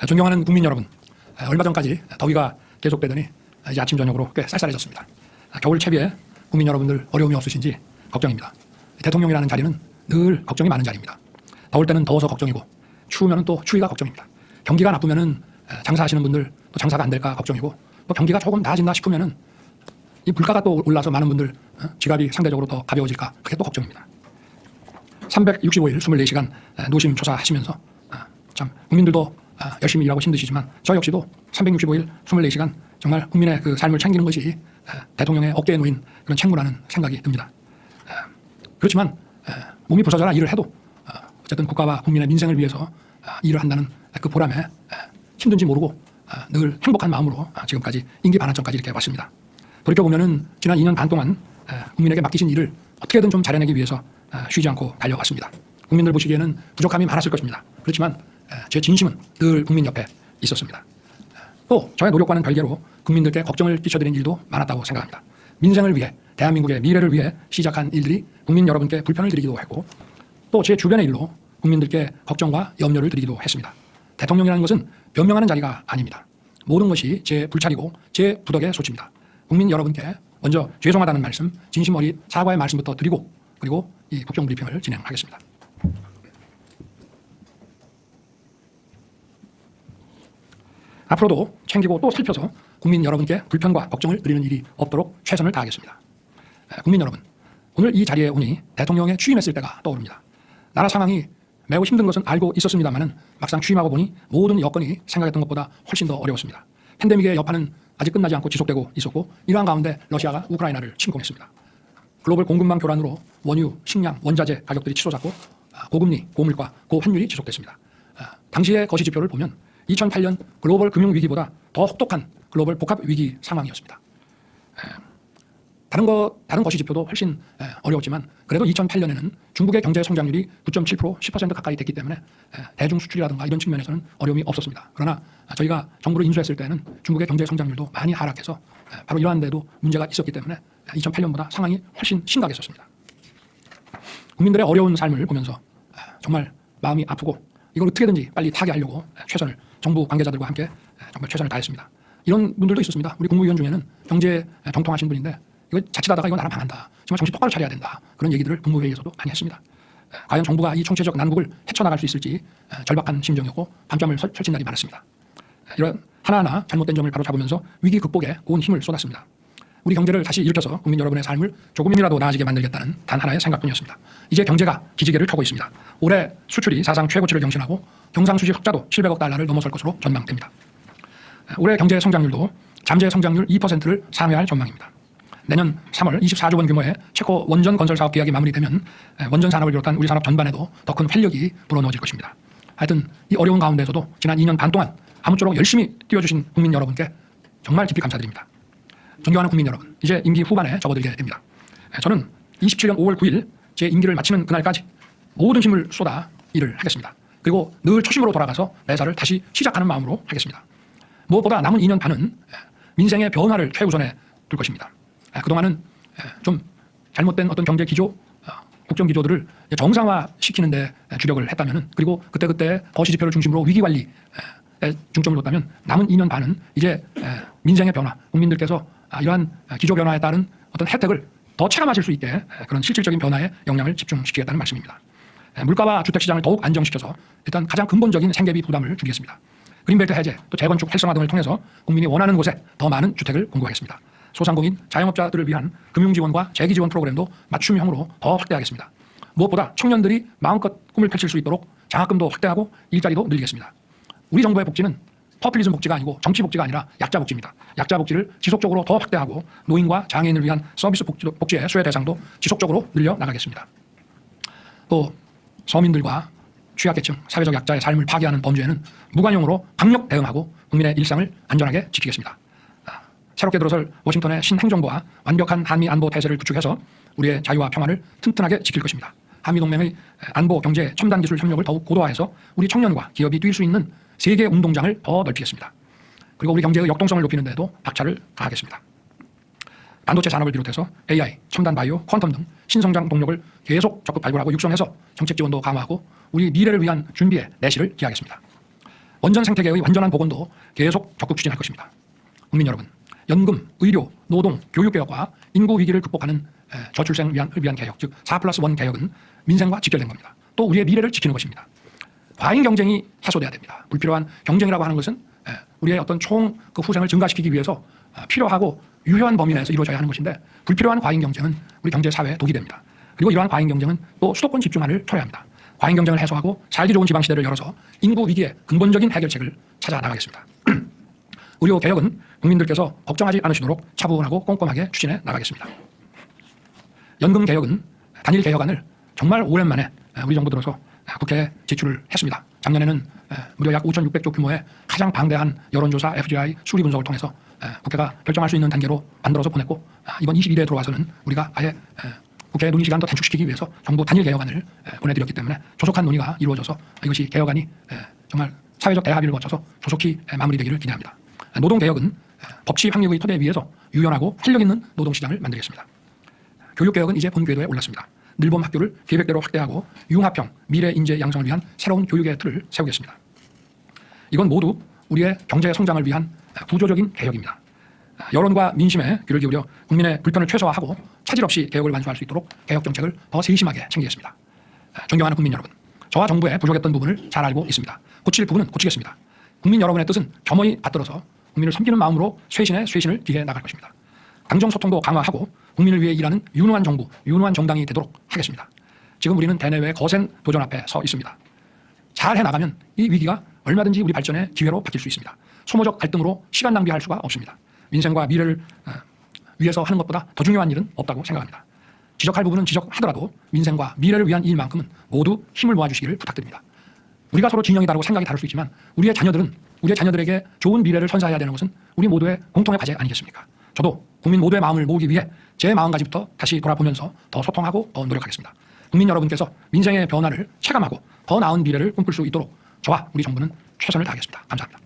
존경하는 국민 여러분, 얼마 전까지 더위가 계속되더니 이제 아침 저녁으로 꽤 쌀쌀해졌습니다. 겨울 채비에 국민 여러분들 어려움이 없으신지 걱정입니다. 대통령이라는 자리는 늘 걱정이 많은 자리입니다. 더울 때는 더워서 걱정이고 추우면 또 추위가 걱정입니다. 경기가 나쁘면 장사하시는 분들 또 장사가 안 될까 걱정이고 또 경기가 조금 나아진다 싶으면 이 물가가 또 올라서 많은 분들 지갑이 상대적으로 더 가벼워질까 그게 또 걱정입니다. 365일 24시간 노심초사하시면서 참 국민들도 열심히 일하고 힘드시지만 저 역시도 365일 24시간 정말 국민의 그 삶을 챙기는 것이 대통령의 어깨에 놓인 그런 책무라는 생각이 듭니다. 그렇지만 몸이 부서져라 일을 해도 어쨌든 국가와 국민의 민생을 위해서 일을 한다는 그 보람에 힘든지 모르고 늘 행복한 마음으로 지금까지 임기 반환점까지 이렇게 왔습니다. 돌이켜보면은 지난 2년 반 동안 국민에게 맡기신 일을 어떻게든 좀 잘해내기 위해서 쉬지 않고 달려왔습니다. 국민들 보시기에는 부족함이 많았을 것입니다. 그렇지만 제 진심은 늘 국민 옆에 있었습니다. 또 저의 노력과는 별개로 국민들께 걱정을 끼쳐드린 일도 많았다고 생각합니다. 민생을 위해 대한민국의 미래를 위해 시작한 일들이 국민 여러분께 불편을 드리기도 했고 또 제 주변의 일로 국민들께 걱정과 염려를 드리기도 했습니다. 대통령이라는 것은 변명하는 자리가 아닙니다. 모든 것이 제 불찰이고 제 부덕의 소치입니다. 국민 여러분께 먼저 죄송하다는 말씀, 진심 어린 사과의 말씀부터 드리고 그리고 이 국정 브리핑을 진행하겠습니다. 앞으로도 챙기고 또 살펴서 국민 여러분께 불편과 걱정을 드리는 일이 없도록 최선을 다하겠습니다. 국민 여러분, 오늘 이 자리에 오니 대통령에 취임했을 때가 떠오릅니다. 나라 상황이 매우 힘든 것은 알고 있었습니다만 막상 취임하고 보니 모든 여건이 생각했던 것보다 훨씬 더 어려웠습니다. 팬데믹의 여파는 아직 끝나지 않고 지속되고 있었고 이러한 가운데 러시아가 우크라이나를 침공했습니다. 글로벌 공급망 교란으로 원유, 식량, 원자재 가격들이 치솟았고 고금리, 고물가, 고환율이 지속됐습니다. 당시의 거시 지표를 보면 2008년 글로벌 금융위기보다 더 혹독한 글로벌 복합위기 상황이었습니다. 다른 거시 지표도 훨씬 어려웠지만 그래도 2008년에는 중국의 경제 성장률이 9.7%, 10% 가까이 됐기 때문에 대중 수출이라든가 이런 측면에서는 어려움이 없었습니다. 그러나 저희가 정부를 인수했을 때는 중국의 경제 성장률도 많이 하락해서 바로 이러한 데도 문제가 있었기 때문에 2008년보다 상황이 훨씬 심각했었습니다. 국민들의 어려운 삶을 보면서 정말 마음이 아프고 이걸 어떻게든지 빨리 타게 하려고 최선을 정부 관계자들과 함께 정말 최선을 다했습니다. 이런 분들도 있었습니다. 우리 국무위원 중에는 경제에 정통하신 분인데 이거 자칫하다가 이거 나라 망한다. 정말 정신 똑바로 차려야 된다. 그런 얘기들을 국무회의에서도 많이 했습니다. 과연 정부가 이 총체적 난국을 헤쳐나갈 수 있을지 절박한 심정이었고 밤잠을 설친 날이 많았습니다. 이런 하나하나 잘못된 점을 바로잡으면서 위기 극복에 온 힘을 쏟았습니다. 우리 경제를 다시 일으켜서 국민 여러분의 삶을 조금이라도 나아지게 만들겠다는 단 하나의 생각뿐이었습니다. 이제 경제가 기지개를 켜고 있습니다. 올해 수출이 사상 최고치를 경신하고 경상수지 흑자도 700억 달러를 넘어설 것으로 전망됩니다. 올해 경제 성장률도 잠재 성장률 2%를 상회할 전망입니다. 내년 3월 24조 원 규모의 체코 원전 건설 사업 계약이 마무리되면 원전 산업을 비롯한 우리 산업 전반에도 더 큰 활력이 불어넣어질 것입니다. 하여튼 이 어려운 가운데서도 지난 2년 반 동안 아무쪼록 열심히 뛰어주신 국민 여러분께 정말 깊이 감사드립니다. 존경하는 국민 여러분, 이제 임기 후반에 접어들게 됩니다. 저는 27년 5월 9일 제 임기를 마치는 그날까지 모든 힘을 쏟아 일을 하겠습니다. 그리고 늘 초심으로 돌아가서 매사를 다시 시작하는 마음으로 하겠습니다. 무엇보다 남은 2년 반은 민생의 변화를 최우선에 둘 것입니다. 그동안은 좀 잘못된 어떤 경제 기조, 국정 기조들을 정상화시키는 데 주력을 했다면 그리고 그때 거시 지표를 중심으로 위기 관리에 중점을 뒀다면 남은 2년 반은 이제 민생의 변화, 국민들께서 이러한 기조 변화에 따른 어떤 혜택을 더 체감하실 수 있게 그런 실질적인 변화에 영향을 집중시키겠다는 말씀입니다. 물가와 주택시장을 더욱 안정시켜서 일단 가장 근본적인 생계비 부담을 줄이겠습니다. 그린벨트 해제, 또 재건축 활성화 등을 통해서 국민이 원하는 곳에 더 많은 주택을 공급하겠습니다. 소상공인, 자영업자들을 위한 금융지원과 재기지원 프로그램도 맞춤형으로 더 확대하겠습니다. 무엇보다 청년들이 마음껏 꿈을 펼칠 수 있도록 장학금도 확대하고 일자리도 늘리겠습니다. 우리 정부의 복지는 퍼퓰리즘 복지가 아니고 정치 복지가 아니라 약자 복지입니다. 약자 복지를 지속적으로 더 확대하고 노인과 장애인을 위한 서비스 복지의 수혜 대상도 지속적으로 늘려 나가겠습니다. 또 서민들과 취약계층, 사회적 약자의 삶을 파괴하는 범죄에는 무관용으로 강력 대응하고 국민의 일상을 안전하게 지키겠습니다. 새롭게 들어설 워싱턴의 신행정부와 완벽한 한미 안보 태세를 구축해서 우리의 자유와 평화를 튼튼하게 지킬 것입니다. 한미동맹의 안보, 경제, 첨단 기술 협력을 더욱 고도화해서 우리 청년과 기업이 뛸 수 있는 세계 운동장을 더 넓히겠습니다. 그리고 우리 경제의 역동성을 높이는 데도 박차를 가하겠습니다. 반도체 산업을 비롯해서 AI, 첨단 바이오, 퀀텀 등 신성장 동력을 계속 적극 발굴하고 육성해서 정책 지원도 강화하고 우리 미래를 위한 준비에 내실을 기하겠습니다. 원전 생태계의 완전한 복원도 계속 적극 추진할 것입니다. 국민 여러분, 연금, 의료, 노동, 교육개혁과 인구 위기를 극복하는 저출생을 위한 개혁, 즉 4+1 개혁은 민생과 직결된 겁니다. 또 우리의 미래를 지키는 것입니다. 과잉 경쟁이 해소돼야 됩니다. 불필요한 경쟁이라고 하는 것은 우리의 어떤 총 그 후생을 증가시키기 위해서 필요하고 유효한 범위 내에서 이루어져야 하는 것인데, 불필요한 과잉 경쟁은 우리 경제 사회에 독이 됩니다. 그리고 이러한 과잉 경쟁은 또 수도권 집중화를 초래합니다. 과잉 경쟁을 해소하고 살기 좋은 지방 시대를 열어서 인구 위기의 근본적인 해결책을 찾아 나가겠습니다. 의료 개혁은 국민들께서 걱정하지 않으시도록 차분하고 꼼꼼하게 추진해 나가겠습니다. 연금 개혁은 단일 개혁안을 정말 오랜만에 우리 정부 들어서 국회에 제출을 했습니다. 작년에는 무려 약 5,600조 규모의 가장 방대한 여론조사 FGI 수리 분석을 통해서 국회가 결정할 수 있는 단계로 만들어서 보냈고, 이번 22대에 들어와서는 우리가 아예 국회의 논의 시간도 단축시키기 위해서 정부 단일 개혁안을 보내드렸기 때문에 조속한 논의가 이루어져서 이것이 개혁안이 정말 사회적 대합의를 거쳐서 조속히 마무리되기를 기대합니다. 노동개혁은 법치 확립의 토대 위에서 유연하고 활력 있는 노동시장을 만들겠습니다. 교육개혁은 이제 본 궤도에 올랐습니다. 늘봄 학교를 계획대로 확대하고 융합형 미래 인재 양성을 위한 새로운 교육의 틀을 세우겠습니다. 이건 모두 우리의 경제 성장을 위한 구조적인 개혁입니다. 여론과 민심에 귀를 기울여 국민의 불편을 최소화하고 차질 없이 개혁을 완수할 수 있도록 개혁 정책을 더 세심하게 챙기겠습니다. 존경하는 국민 여러분, 저와 정부의 부족했던 부분을 잘 알고 있습니다. 고칠 부분은 고치겠습니다. 국민 여러분의 뜻은 겸허히 받들어서 국민을 섬기는 마음으로 쇄신의 쇄신을 기해 나갈 것입니다. 당정소통도 강화하고 국민을 위해 일하는 유능한 정부, 유능한 정당이 되도록 하겠습니다. 지금 우리는 대내외 거센 도전 앞에 서 있습니다. 잘 해나가면 이 위기가 얼마든지 우리 발전의 기회로 바뀔 수 있습니다. 소모적 갈등으로 시간 낭비할 수가 없습니다. 민생과 미래를 위해서 하는 것보다 더 중요한 일은 없다고 생각합니다. 지적할 부분은 지적하더라도 민생과 미래를 위한 일만큼은 모두 힘을 모아주시기를 부탁드립니다. 우리가 서로 진영이 다르고 생각이 다를 수 있지만 우리의 자녀들에게 좋은 미래를 선사해야 되는 것은 우리 모두의 공통의 과제 아니겠습니까? 저도 국민 모두의 마음을 모으기 위해 제 마음가짐부터 다시 돌아보면서 더 소통하고 더 노력하겠습니다. 국민 여러분께서 민생의 변화를 체감하고 더 나은 미래를 꿈꿀 수 있도록 저와 우리 정부는 최선을 다하겠습니다. 감사합니다.